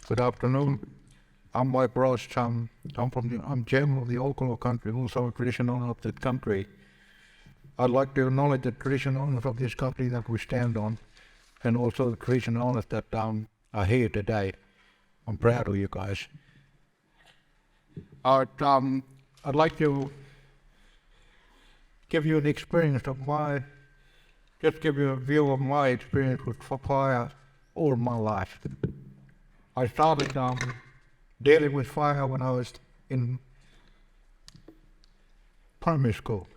Good afternoon. I'm Mike Ross. I'm chairman of the Olkola country, also a traditional owner of the country. I'd like to acknowledge the traditional owners of this country that we stand on, and also the traditional owners that are here today. I'm proud of you guys. I'd like to give you an experience of give you a view of my experience with fire all my life. I started dealing with fire when I was in primary school.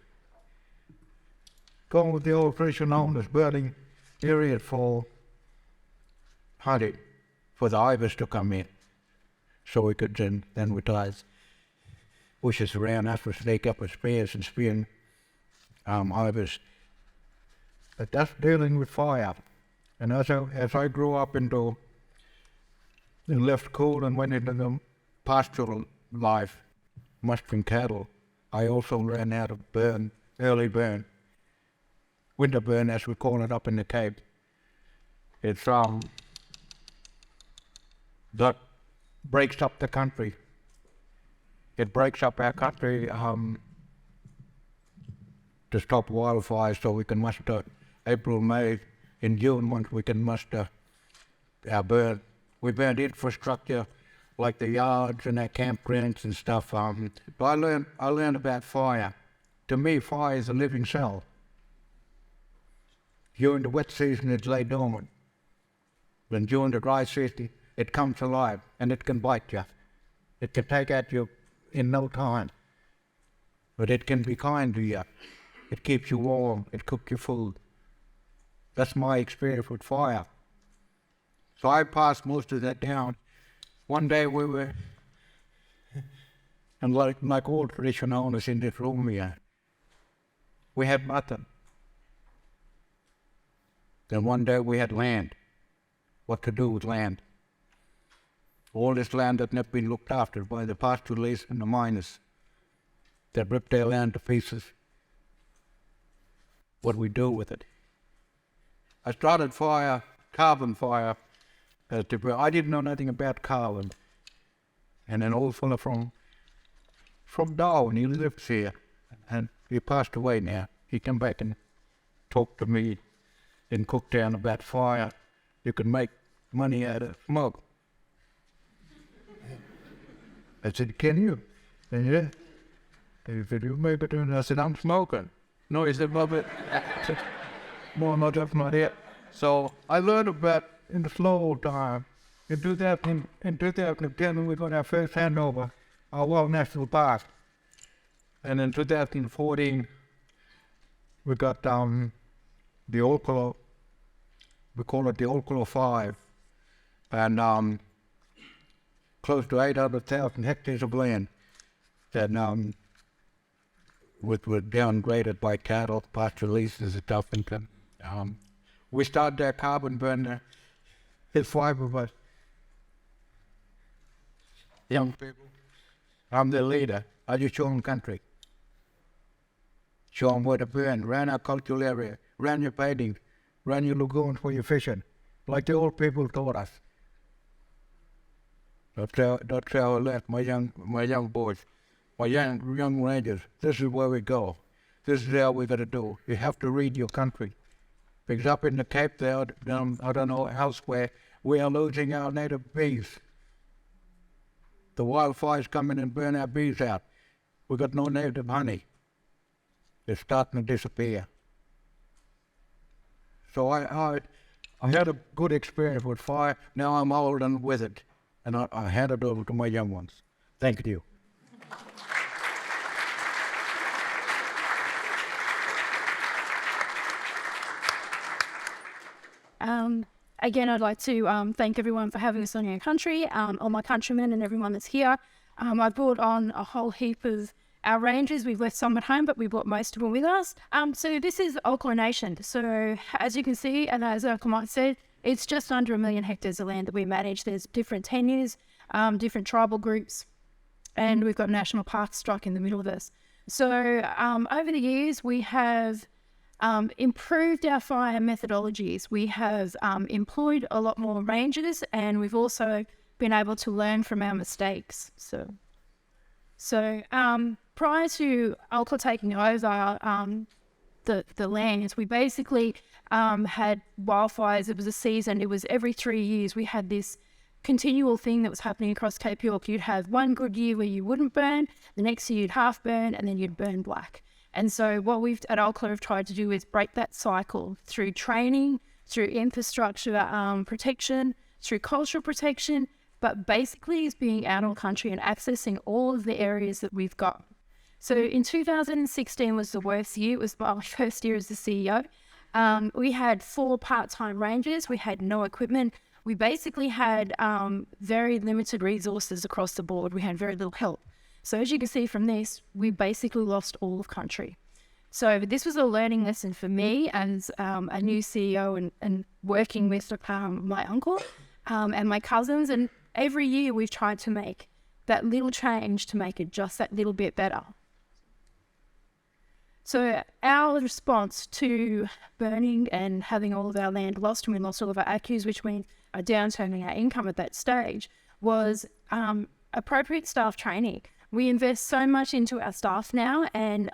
Going with the old traditional owners, burning area for hunting, for the ivers to come in, so we could then we tied bushes around us with snake up with spears and spearing ivers. But that's dealing with fire. And as I grew up and left school and went into the pastoral life, mustering cattle, I also learned how to burn, early burn, winter burn as we call it up in the Cape. It's that breaks up the country. It breaks up our country to stop wildfires, so we can muster April, May, in June once we can muster our burn. We burned infrastructure like the yards and our campgrounds and stuff. But I learned about fire. To me, fire is a living cell. During the wet season, it lay dormant. But during the dry season, it comes alive and it can bite you. It can take at you in no time. But it can be kind to you. It keeps you warm. It cooks your food. That's my experience with fire. So I passed most of that down. One day we were, and like all traditional owners in this room here, we had nothing. Then one day we had land. What to do with land? All this land had not been looked after by the pastoralists and the miners. They ripped their land to pieces. What we do with it? I started carbon fire. I didn't know nothing about carbon. And an old fella from Darwin, he lives here, and he passed away now. He came back and talked to me in Cooktown about fire. You can make money out of smoke. I said, can you? And yeah. He said, you make it. And I said, I'm smoking. No, he said, well, but more not up my head. So I learned about in the slow time. In 2010, we got our first handover, our Wild National Park. And in 2014, we got the Olkola, we call it the Olkola 5, and close to 800,000 hectares of land that were downgraded by cattle, pasture leases and stuff. And we started our carbon burner. There's 5 of us, young people. I'm the leader. I just show them country. Show them where to burn, around our cultural area, around your paintings, around your lagoons where you're fishing, like the old people taught us. That's how I left my young boys, my young rangers. This is where we go. This is how we got to do. You have to read your country. Because up in the Cape there, I don't know elsewhere, we are losing our native bees. The wildfires come in and burn our bees out. We got no native honey. It's starting to disappear. So I had a good experience with fire. Now I'm old and with it. And I hand it over to my young ones. Thank you. Again, I'd like to thank everyone for having us on your country, all my countrymen and everyone that's here. I brought on a whole heap of our rangers. We've left some at home, but we brought most of them with us. So this is Olkola Nation. So as you can see, and as Olkola said, it's just under 1 million hectares of land that we manage. There's different tenures, different tribal groups, and we've got national parks struck in the middle of this. So over the years, we have improved our fire methodologies. We have employed a lot more rangers, and we've also been able to learn from our mistakes. So prior to Olkola taking over the lands, we basically had wildfires. It was a season. It was every 3 years. We had this continual thing that was happening across Cape York. You'd have one good year where you wouldn't burn, the next year you'd half burn, and then you'd burn black. And so what we've at Olkola have tried to do is break that cycle through training, through infrastructure protection, through cultural protection, but basically is being out on country and accessing all of the areas that we've got. So in 2016 was the worst year. It was my first year as the CEO. We had 4 part-time rangers. We had no equipment. We basically had very limited resources across the board. We had very little help. So as you can see from this, we basically lost all of country. So this was a learning lesson for me as a new CEO and working with my uncle and my cousins. And every year we've tried to make that little change to make it just that little bit better. So our response to burning and having all of our land lost, and we lost all of our accus, which means a downturn in our income at that stage, was appropriate staff training. We invest so much into our staff now, and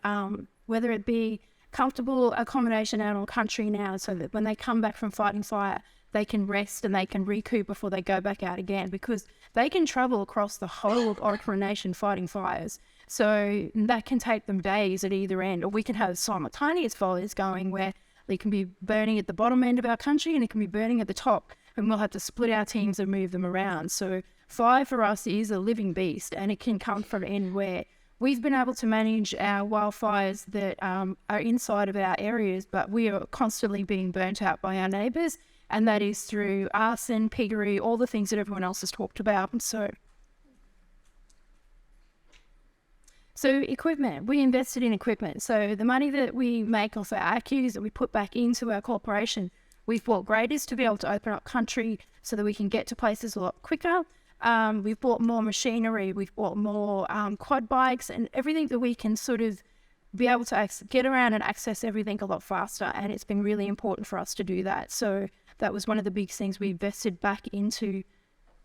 whether it be comfortable accommodation out on country now, so that when they come back from fighting fire, they can rest and they can recoup before they go back out again, because they can travel across the whole of Olkola Nation fighting fires. So that can take them days at either end, or we can have simultaneous fires going where they can be burning at the bottom end of our country and it can be burning at the top, and we'll have to split our teams and move them around. So fire for us is a living beast, and it can come from anywhere. We've been able to manage our wildfires that are inside of our areas, but we are constantly being burnt out by our neighbours, and that is through arson, piggery, all the things that everyone else has talked about. So equipment, we invested in equipment. So the money that we make off our accus that we put back into our corporation, we've bought graders to be able to open up country so that we can get to places a lot quicker. We've bought more machinery, we've bought more quad bikes, and everything that we can sort of be able to get around and access everything a lot faster. And it's been really important for us to do that. So that was one of the big things we invested back into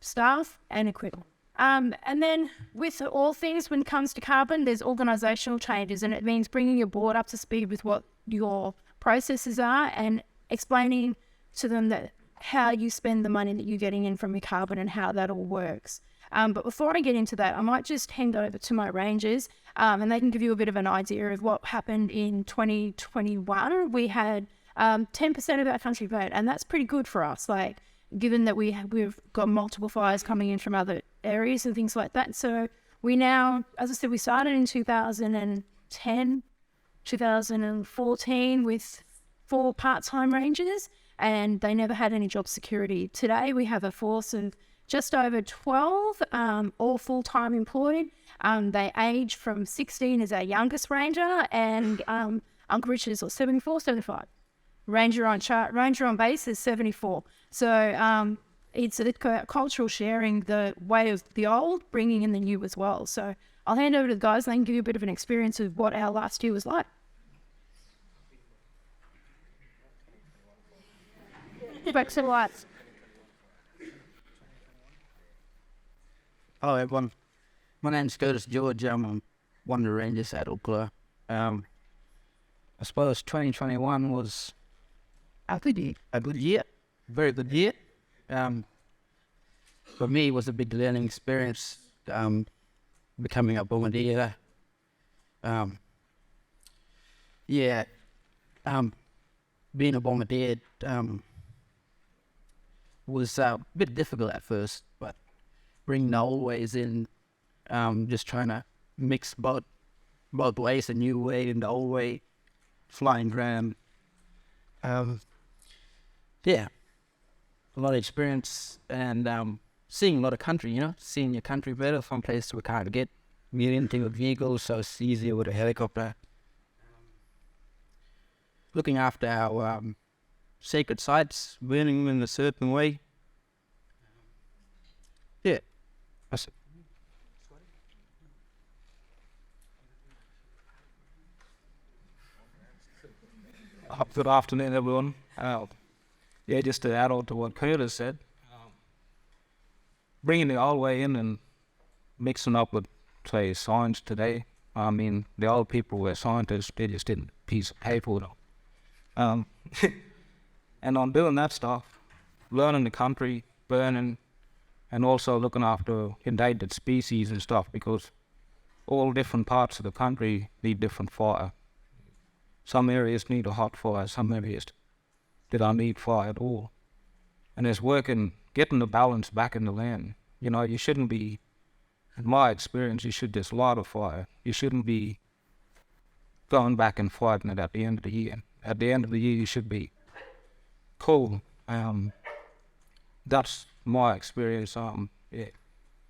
staff and equipment. And then with all things, when it comes to carbon, there's organisational changes, and it means bringing your board up to speed with what your processes are and explaining to them that how you spend the money that you're getting in from your carbon and how that all works. But before I get into that, I might just hand over to my rangers and they can give you a bit of an idea of what happened in 2021. We had 10% of our country vote, and that's pretty good for us, like given that we've got multiple fires coming in from other areas and things like that. So we now, as I said, we started in 2010, 2014 with 4 part-time rangers, and they never had any job security. Today we have a force of just over 12, all full-time employed. They age from 16 as our youngest ranger, and Uncle Richard's 74, 75. Ranger on base is 74. So it's a cultural sharing, the way of the old, bringing in the new as well. So I'll hand over to the guys and they can give you a bit of an experience of what our last year was like. Back to the lights. Hello everyone, my name's Curtis George. I'm one of the rangers at Olkola. I suppose 2021 was a good year, very good year. For me, it was a big learning experience, becoming a bombardier. Being a bombardier was a bit difficult at first, but bringing the old ways in, just trying to mix both ways, a new way and the old way, flying around. A lot of experience and seeing a lot of country, seeing your country better from places we can't get into a vehicle, so it's easier with a helicopter. Looking after our sacred sites, burning them in a certain way. That's it. Good afternoon, everyone. Just to add on to what Curtis said, bringing the old way in and mixing up with, say, science today. I mean, the old people were scientists, they just didn't piece of paper though. And on doing that stuff, learning the country, burning, and also looking after endangered species and stuff, because all different parts of the country need different fire. Some areas need a hot fire, some areas that don't need fire at all. And there's work in getting the balance back in the land. You know, you shouldn't be, in my experience, you should just light a fire. You shouldn't be going back and fighting it at the end of the year. At the end of the year, you should be cool. That's my experience. Yeah.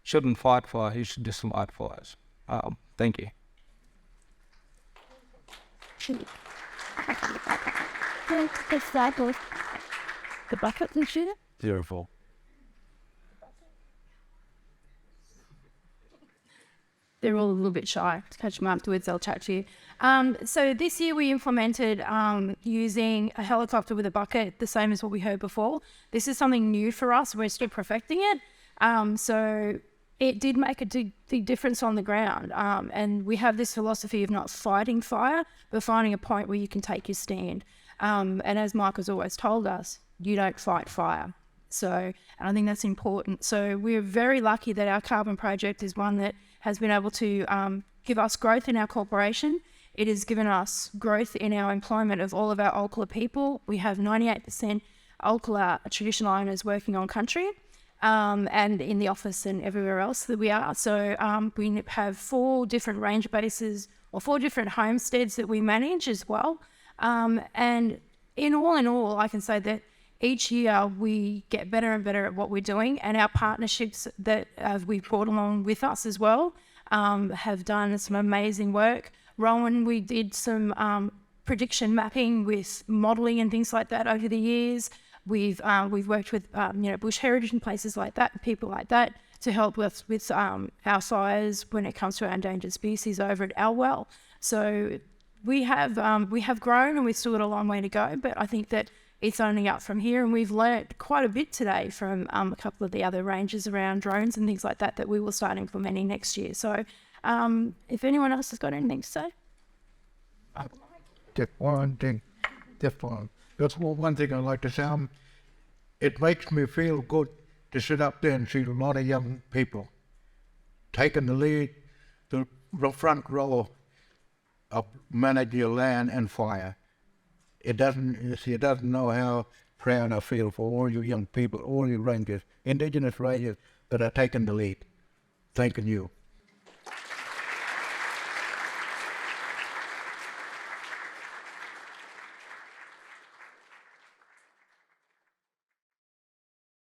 Shouldn't fight fire, you should just light fires. Thank you. The bucket and shit. Beautiful. They're all a little bit shy. To catch them afterwards, they'll chat to you. So this year we implemented using a helicopter with a bucket, the same as what we heard before. This is something new for us. We're still perfecting it. So it did make a big difference on the ground. And we have this philosophy of not fighting fire, but finding a point where you can take your stand. And as Mike has always told us, you don't fight fire. So, and I think that's important. So we're very lucky that our carbon project is one that has been able to give us growth in our corporation. It has given us growth in our employment of all of our Olkola people. We have 98% Olkola traditional owners working on country and in the office and everywhere else that we are. So we have 4 different range bases or 4 different homesteads that we manage as well. And in all, I can say that each year we get better and better at what we're doing, and our partnerships that we've brought along with us as well have done some amazing work. Rowan, we did some prediction mapping with modelling and things like that over the years. We've worked with bush heritage and places like that, people like that, to help with our fires when it comes to our endangered species over at our well. So we have grown, and we've still got a long way to go, but I think that it's only up from here, and we've learnt quite a bit today from a couple of the other ranges around drones and things like that that we will start implementing next year. So if anyone else has got anything to say. Just one thing. That's one thing I'd like to say. It makes me feel good to sit up there and see a lot of young people taking the lead, the front row of managing your land and fire. It doesn't know how proud I feel for all you young people, all you rangers, Indigenous rangers that are taking the lead. Thanking you.